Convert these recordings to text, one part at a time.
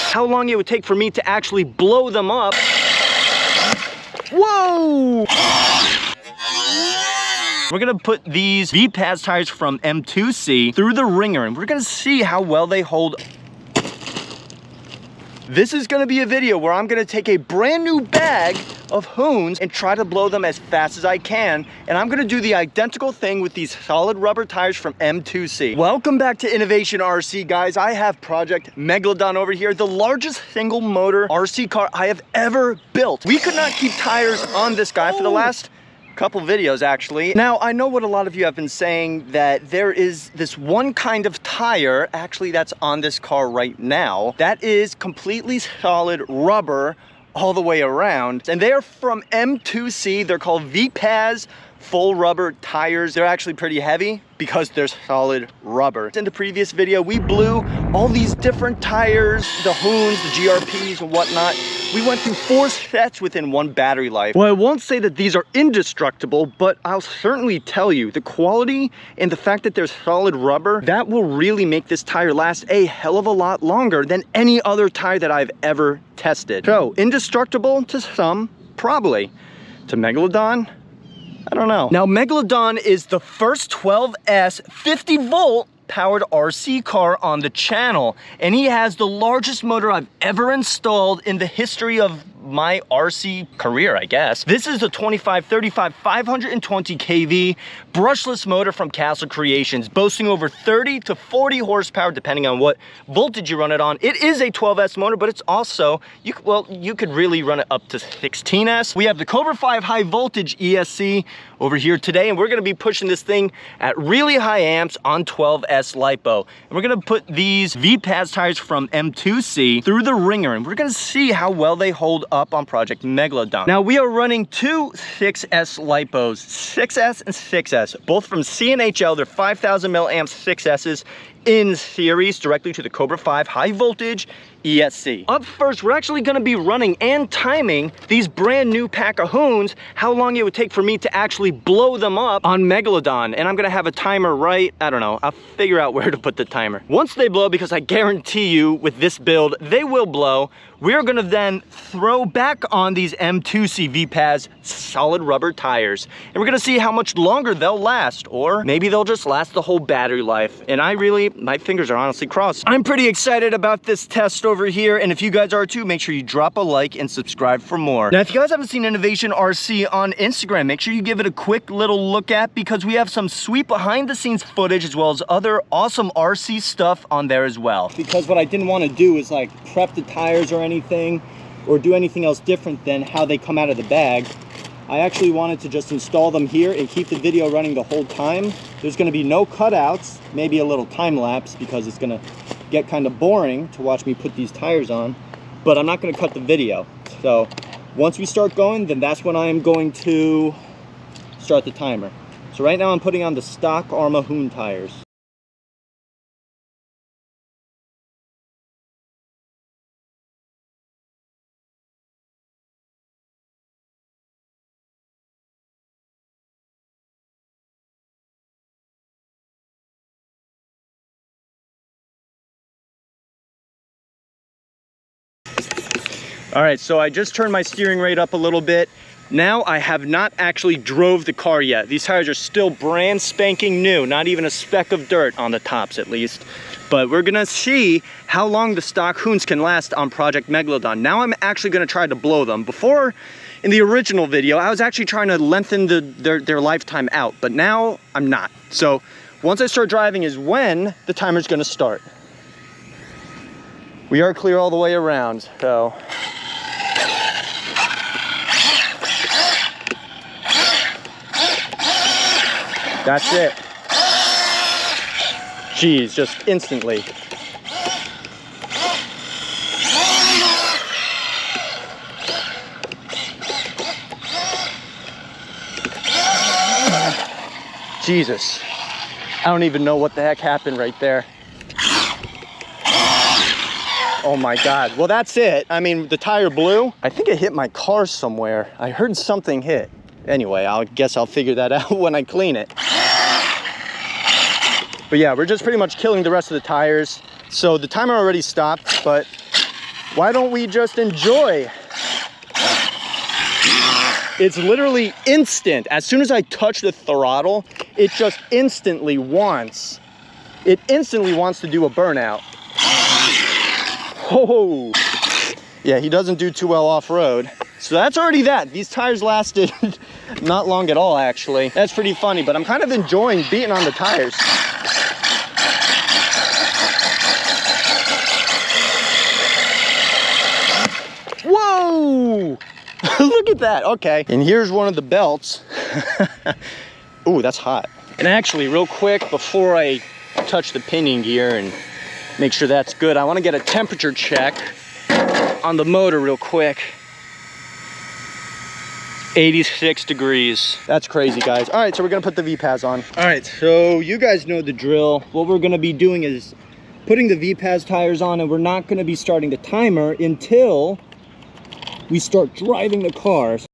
how long it would take for me to actually blow them up. Whoa! We're gonna put these Vipaz tires from M2C through the ringer, and we're gonna see how well they hold. This is gonna be a video where I'm gonna take a brand new bag of hoons and try to blow them as fast as I can. And I'm gonna do the identical thing with these solid rubber tires from M2C. Welcome back to Innovation RC, guys. I have Project Megalodon over here, the largest single motor RC car I have ever built. We could not keep tires on this guy for the last couple videos, actually. Now, I know what a lot of you have been saying, that there is this one kind of tire, actually that's on this car right now, that is completely solid rubber all the way around. And they are from M2C. They're called Vipaz full rubber tires. They're actually pretty heavy because they're solid rubber. In the previous video, we blew all these different tires, the hoons, the GRPs and whatnot. We went through 4 sets within 1 battery life. Well, I won't say that these are indestructible, but I'll certainly tell you the quality and the fact that they're solid rubber, that will really make this tire last a hell of a lot longer than any other tire that I've ever tested. So, indestructible to some, probably. To Megalodon, I don't know. Now, Megalodon is the first 12S 50-volt powered RC car on the channel, and he has the largest motor I've ever installed in the history of my RC career, I guess. This is a 2535 520 kV brushless motor from Castle Creations, boasting over 30 to 40 horsepower depending on what voltage you run it on. It is a 12S motor, but it's also, you could really run it up to 16S. We have the Cobra 5 high voltage ESC over here today, and we're gonna be pushing this thing at really high amps on 12S LiPo. And we're gonna put these Vipaz tires from M2C through the ringer, and we're gonna see how well they hold up on Project Megalodon. Now, we are running 2 6S LiPos, 6S and 6S, both from CNHL. They're 5,000 milliamps 6Ss in series directly to the Cobra 5 high voltage ESC. Up first, we're actually gonna be running and timing these brand new pack of hoons, how long it would take for me to actually blow them up on Megalodon. And I'm gonna have a timer right, I don't know, I'll figure out where to put the timer. Once they blow, because I guarantee you with this build, they will blow, we're gonna then throw back on these M2C Vipaz solid rubber tires. And we're gonna see how much longer they'll last, or maybe they'll just last the whole battery life. And my fingers are honestly crossed. I'm pretty excited about this test over here, and if you guys are too, make sure you drop a like and subscribe for more. Now, if you guys haven't seen Innovation RC on Instagram, make sure you give it a quick little look at, because we have some sweet behind the scenes footage as well as other awesome RC stuff on there as well. Because what I didn't want to do is like prep the tires or anything, or do anything else different than how they come out of the bag. I actually wanted to just install them here and keep the video running the whole time. There's gonna be no cutouts, maybe a little time lapse because it's gonna get kind of boring to watch me put these tires on, but I'm not gonna cut the video. So once we start going, then that's when I am going to start the timer. So right now I'm putting on the stock Arrma hoon tires. All right, so I just turned my steering rate up a little bit. Now I have not actually drove the car yet. These tires are still brand spanking new, not even a speck of dirt on the tops at least. But we're gonna see how long the stock hoons can last on Project Megalodon. Now I'm actually gonna try to blow them. Before, in the original video, I was actually trying to lengthen their lifetime out, but now I'm not. So once I start driving is when the timer's gonna start. We are clear all the way around, so. That's it. Jeez, just instantly. Jesus. I don't even know what the heck happened right there. Oh my God. Well, that's it. I mean, the tire blew. I think it hit my car somewhere. I heard something hit. Anyway, I guess I'll figure that out when I clean it. But yeah, we're just pretty much killing the rest of the tires. So the timer already stopped, but why don't we just enjoy? It's literally instant. As soon as I touch the throttle, it just instantly wants to do a burnout. Oh, yeah, he doesn't do too well off-road. So that's already that. These tires lasted not long at all, actually. That's pretty funny, but I'm kind of enjoying beating on the tires. Whoa! Look at that. Okay. And here's one of the belts. Ooh, that's hot. And actually, real quick, before I touch the pinion gear and make sure that's good, I want to get a temperature check on the motor real quick. 86 degrees. That's crazy, guys. All right, so we're gonna put the Vipaz on. All right, so you guys know the drill. What we're gonna be doing is putting the Vipaz tires on, and we're not gonna be starting the timer until we start driving the cars.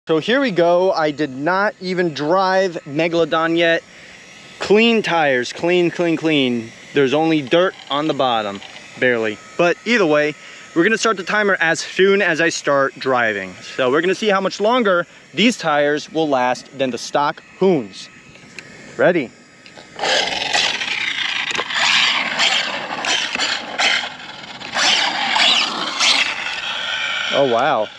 So here we go. I did not even drive Megalodon yet. Clean tires, clean, clean, clean. There's only dirt on the bottom, barely. But either way, we're gonna start the timer as soon as I start driving. So we're gonna see how much longer these tires will last than the stock Hoons. Ready? Oh, wow.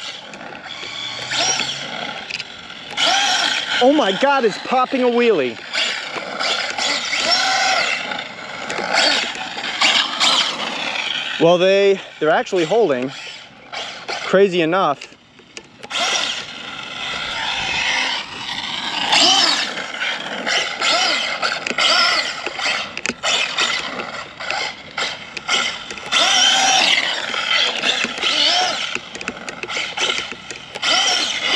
Oh my God, it's popping a wheelie. Well, they're actually holding. Crazy enough.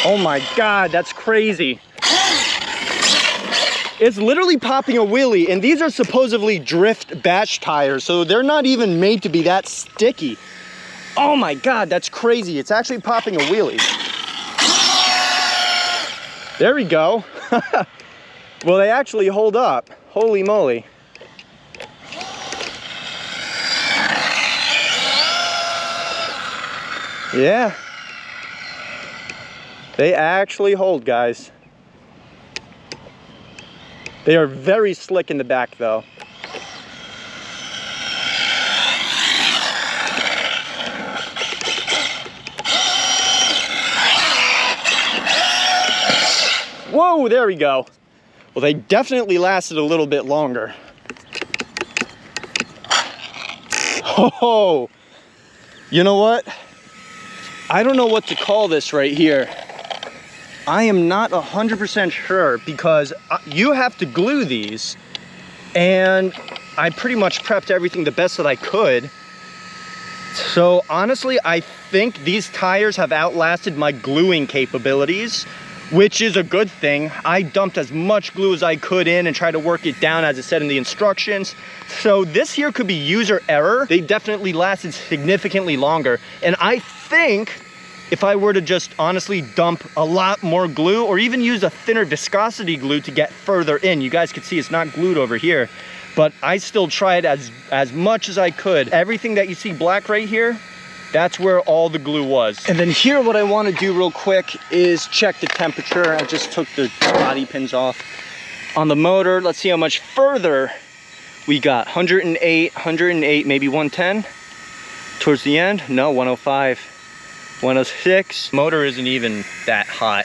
Oh my God, that's crazy. It's literally popping a wheelie, and these are supposedly drift batch tires, so they're not even made to be that sticky. Oh my God, that's crazy. It's actually popping a wheelie. There we go. Well, they actually hold up. Holy moly. Yeah. They actually hold, guys. They are very slick in the back, though. Whoa, there we go. Well, they definitely lasted a little bit longer. Oh, you know what? I don't know what to call this right here. I am not 100% sure because you have to glue these, and I pretty much prepped everything the best that I could. So honestly, I think these tires have outlasted my gluing capabilities, which is a good thing. I dumped as much glue as I could in and tried to work it down as it said in the instructions. So this here could be user error. They definitely lasted significantly longer. And I think if I were to just honestly dump a lot more glue or even use a thinner viscosity glue to get further in, you guys could see it's not glued over here, but I still tried as much as I could. Everything that you see black right here, that's where all the glue was. And then here, what I want to do real quick is check the temperature. I just took the body pins off on the motor. Let's see how much further we got. 108, maybe 110 towards the end. No, 105. 106. Motor isn't even that hot,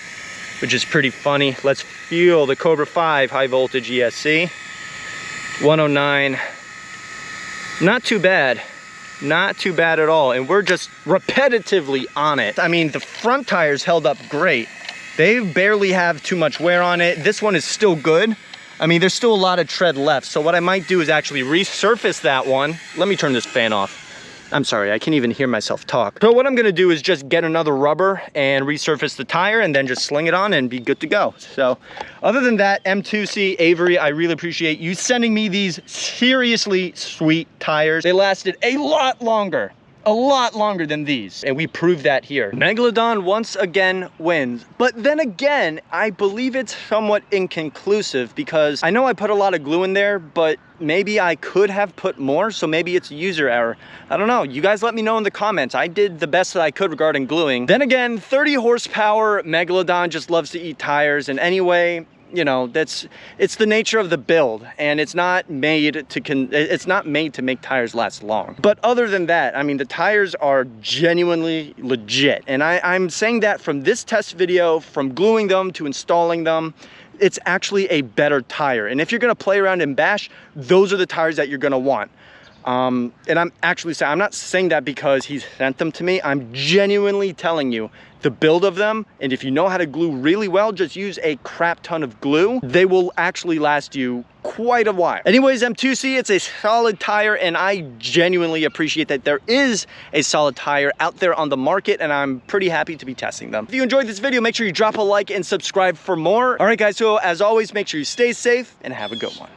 which is pretty funny. Let's fuel the Cobra 5 high voltage ESC. 109. Not too bad. Not too bad at all. And we're just repetitively on it. I mean, the front tires held up great. They barely have too much wear on it. This one is still good. I mean, there's still a lot of tread left. So what I might do is actually resurface that one. Let me turn this fan off. I'm sorry, I can't even hear myself talk. So what I'm gonna do is just get another rubber and resurface the tire and then just sling it on and be good to go. So other than that, M2C, Avery, I really appreciate you sending me these seriously sweet tires. They lasted a lot longer a lot longer than these, and we proved that here. Megalodon once again wins, but then again, I believe it's somewhat inconclusive because I know I put a lot of glue in there, but maybe I could have put more, so maybe it's user error. I don't know. You guys let me know in the comments. I did the best that I could regarding gluing. Then again, 30 horsepower Megalodon just loves to eat tires, and anyway, you know, it's the nature of the build, and it's not made to make tires last long. But other than that, I mean, the tires are genuinely legit, and I'm saying that from this test video, from gluing them to installing them, it's actually a better tire. And if you're gonna play around and bash, those are the tires that you're gonna want. And I'm actually saying, I'm not saying that because he sent them to me. I'm genuinely telling you the build of them, and if you know how to glue really well, just use a crap ton of glue. They will actually last you quite a while. Anyways, M2C, it's a solid tire, and I genuinely appreciate that there is a solid tire out there on the market, and I'm pretty happy to be testing them. If you enjoyed this video, make sure you drop a like and subscribe for more. All right, guys, so as always, make sure you stay safe and have a good one.